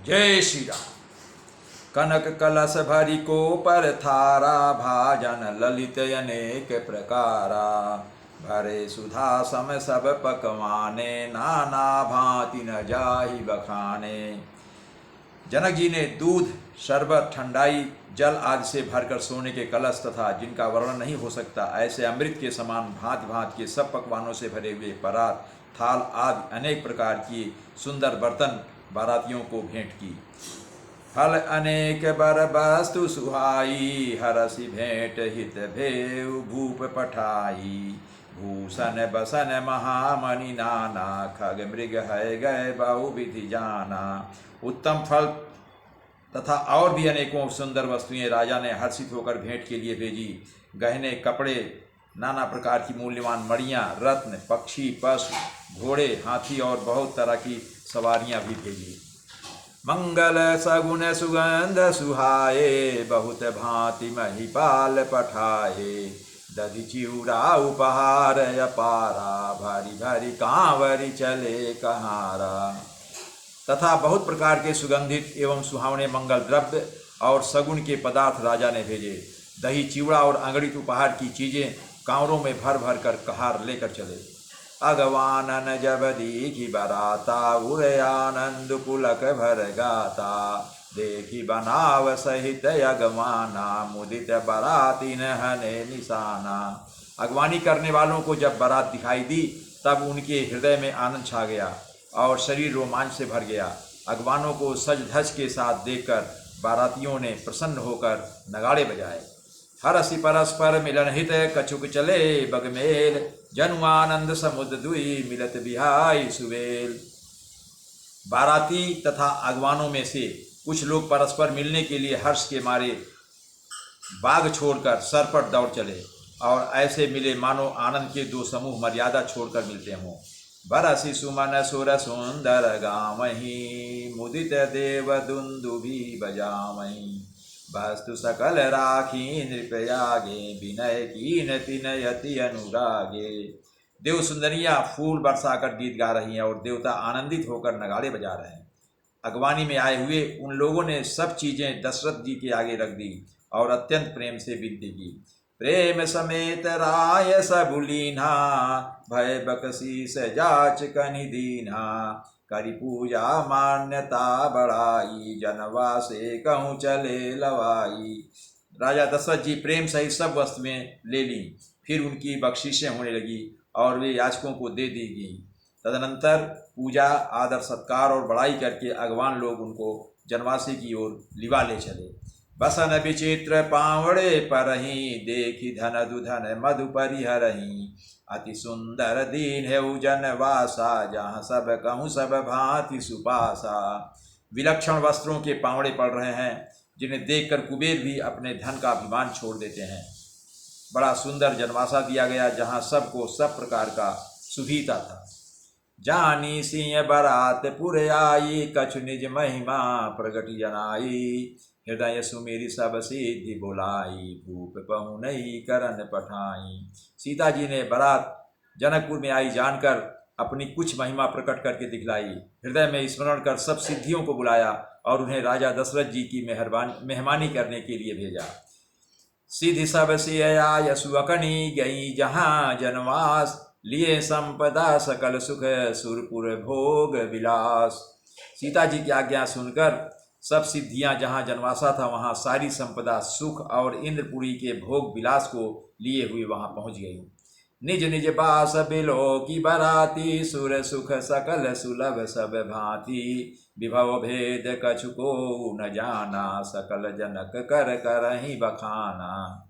जय श्री राम। कनक कलश भरी को पर थारा, भाजन ललित अनेक प्रकारा। भरे सुधा सम सब पकवाने, नाना भांति न जाहि बखाने। जनक जी ने दूध, शरबत, ठंडाई, जल आदि से भरकर सोने के कलश तथा जिनका वर्णन नहीं हो सकता ऐसे अमृत के समान भांति भांति के सब पकवानों से भरे हुए परात, थाल आदि अनेक प्रकार की सुंदर बर्तन बारातियों को भेंट की। फल अनेक बर वस्तु सुहाई, हरसि भेंट हित भेव भूप पठाई। भूषण बसन महामणि नाना, खग मृग है गए बहु विधि जाना। उत्तम फल तथा और भी अनेकों सुंदर वस्तुएं राजा ने हर्षित होकर भेंट के लिए भेजी। गहने, कपड़े, नाना प्रकार की मूल्यवान मणियाँ, रत्न, पक्षी, पशु, घोड़े, हाथी और बहुत तरह की सवारियाँ भी भेजी। मंगल सगुन सुगंध सुहाए, बहुत भांति महिपाल पठाए। दधि चिउरा उपहार अपारा, भारी भारी कांवरी चले कहारा। तथा बहुत प्रकार के सुगंधित एवं सुहावने मंगल द्रव्य और सगुन के पदार्थ राजा ने भेजे। दही, चिवड़ा और अंगड़ित उपहार की चीजें कांवरों में भर भर कर कहार लेकर चले। अगवानन जब दीखी बराता, उरे आनंद पुलक भर गाता। देखी बनाव सहित अगवाना, मुदित बराती न हने निशाना। अगवानी करने वालों को जब बारात दिखाई दी तब उनके हृदय में आनंद छा गया और शरीर रोमांच से भर गया। अगवानों को सज धज के साथ देखकर बारातियों ने प्रसन्न होकर नगाड़े बजाए। हरसि परस्पर मिलन हित, कछुक चले बगमेल। जनुआनंद समुद्र दुई, मिलत बिहाई सुवेल। बाराती तथा अगवानों में से कुछ लोग परस्पर मिलने के लिए हर्ष के मारे बाग छोड़कर सरपट दौड़ चले और ऐसे मिले मानो आनंद के दो समूह मर्यादा छोड़कर मिलते हों। बरसि सुमन सुर सुंदर गावहीं, मुदित देव दुंदुभि बजावहीं। वस्तु सकल राखी नृपयागे, विनय कीन तिनयति अनुरागे। देव सुंदरियां फूल बरसाकर गीत गा रही हैं और देवता आनंदित होकर नगाड़े बजा रहे हैं। अगवानी में आए हुए उन लोगों ने सब चीजें दशरथ जी के आगे रख दी और अत्यंत प्रेम से विनती की। प्रेम समेत राय सब लीन्हा, भय बकसीस जाच कनि दीन्हा। करि पूजा मान्यता बढ़ाई, जनवा से कहूँ चले लवाई। राजा दशरथ जी प्रेम सहित सब वस्तुएं ले ली। फिर उनकी बख्शीशें होने लगी और वे याचकों को दे दी गई। तदनंतर पूजा, आदर, सत्कार और बड़ाई करके अगवान लोग उनको जनवासी की ओर लिवा ले चले। बसन विचित्र पावड़े परहीं, देखी धन दुधन मधु परिहरहीं। अति सुंदर दीन है जनवासा, जहाँ सब कहूँ सब भांति सुपासा। विलक्षण वस्त्रों के पावड़े पड़ रहे हैं, जिन्हें देखकर कुबेर भी अपने धन का अभिमान छोड़ देते हैं। बड़ा सुंदर जनवासा दिया गया, जहाँ सबको सब प्रकार का सुविधा था। जानी सिंह बरात पुर आई, कछु निज महिमा प्रगट जनाई। हृदय सुमेरी सब सिद्धि बुलाई, भूप पहुनई करन पठाई। सीता जी ने बारात जनकपुर में आई जानकर अपनी कुछ महिमा प्रकट करके दिखलाई। हृदय में स्मरण कर सब सिद्धियों को बुलाया और उन्हें राजा दशरथ जी की मेहमानी करने के लिए भेजा। सिद्धि सब सिया यसुअकनी गई, जहाँ जनवास लिए संपदा सकल सुख, सुरपुर भोग विलास। सीता जी की आज्ञा सुनकर सब सिद्धियां जहाँ जनवासा था वहाँ सारी संपदा, सुख और इंद्रपुरी के भोग विलास को लिए हुए वहाँ पहुँच गई। निज निज बास बिलो की बराती, सुर सुख सकल सुलभ सब भांति। विभव भेद कछु को न जाना, सकल जनक कर करहि बखाना।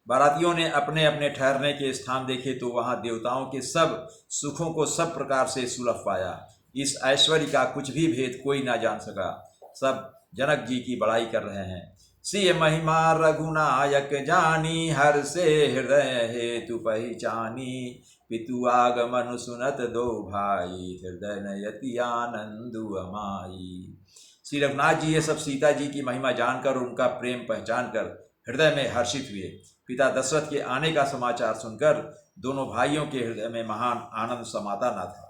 बारातियों ने अपने अपने ठहरने के स्थान देखे तो वहाँ देवताओं के सब सुखों को सब प्रकार से सुलभ पाया। इस ऐश्वर्य का कुछ भी भेद कोई ना जान सका। सब जनक जी की बड़ाई कर रहे हैं। सिय महिमा रघुनायक जानी, हर से हृदय हेतु पहचानी। पितु आगमन सुनत दो भाई, हृदय नयति आनंदु अमाई। श्री रघुनाथ जी ये सब सीता जी की महिमा जानकर उनका प्रेम पहचान कर हृदय में हर्षित हुए। पिता दशरथ के आने का समाचार सुनकर दोनों भाइयों के हृदय में महान आनंद समाता न था।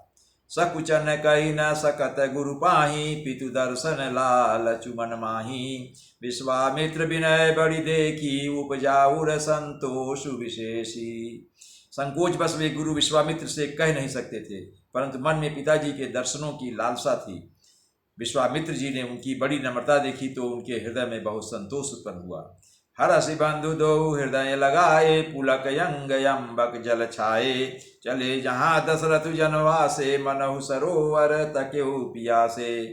सकुचन कही न सकत गुरु पाही, पितु दर्शन लालचु मन माही। विश्वामित्र विनय बड़ी देखी, उपजाउर संतोष विशेषी। संकोच बस वे गुरु विश्वामित्र से कह नहीं सकते थे, परंतु मन में पिताजी के दर्शनों की लालसा थी। विश्वामित्र जी ने उनकी बड़ी नम्रता देखी तो उनके हृदय में बहुत संतोष उत्पन्न हुआ। हरसि बंधु दो हृदय लगाए, पुलक यंग यम्बक जल छाए। चले जहाँ दशरथ जनवासे, मनहु सरोवर तकेहु पियासे।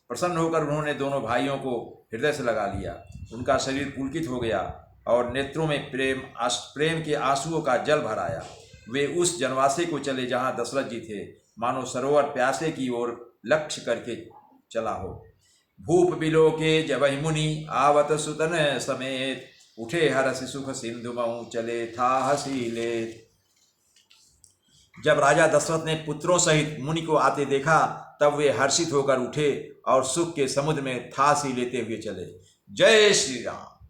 प्रसन्न होकर उन्होंने दोनों भाइयों को हृदय से लगा लिया। उनका शरीर पुलकित हो गया और नेत्रों में प्रेम के आंसुओं का जल भर आया। वे उस जनवासे को चले जहाँ दशरथ जी थे, मानो सरोवर प्यासे की ओर लक्ष्य करके चला हो। भूप बिलोके जबहि मुनि, आवत सुतन समेत। उठे हरसि सुख सिंधु मऊ, चले था हसी लेत। जब राजा दशरथ ने पुत्रों सहित मुनि को आते देखा, तब वे हर्षित होकर उठे और सुख के समुद्र में थासी लेते हुए चले। जय श्री राम।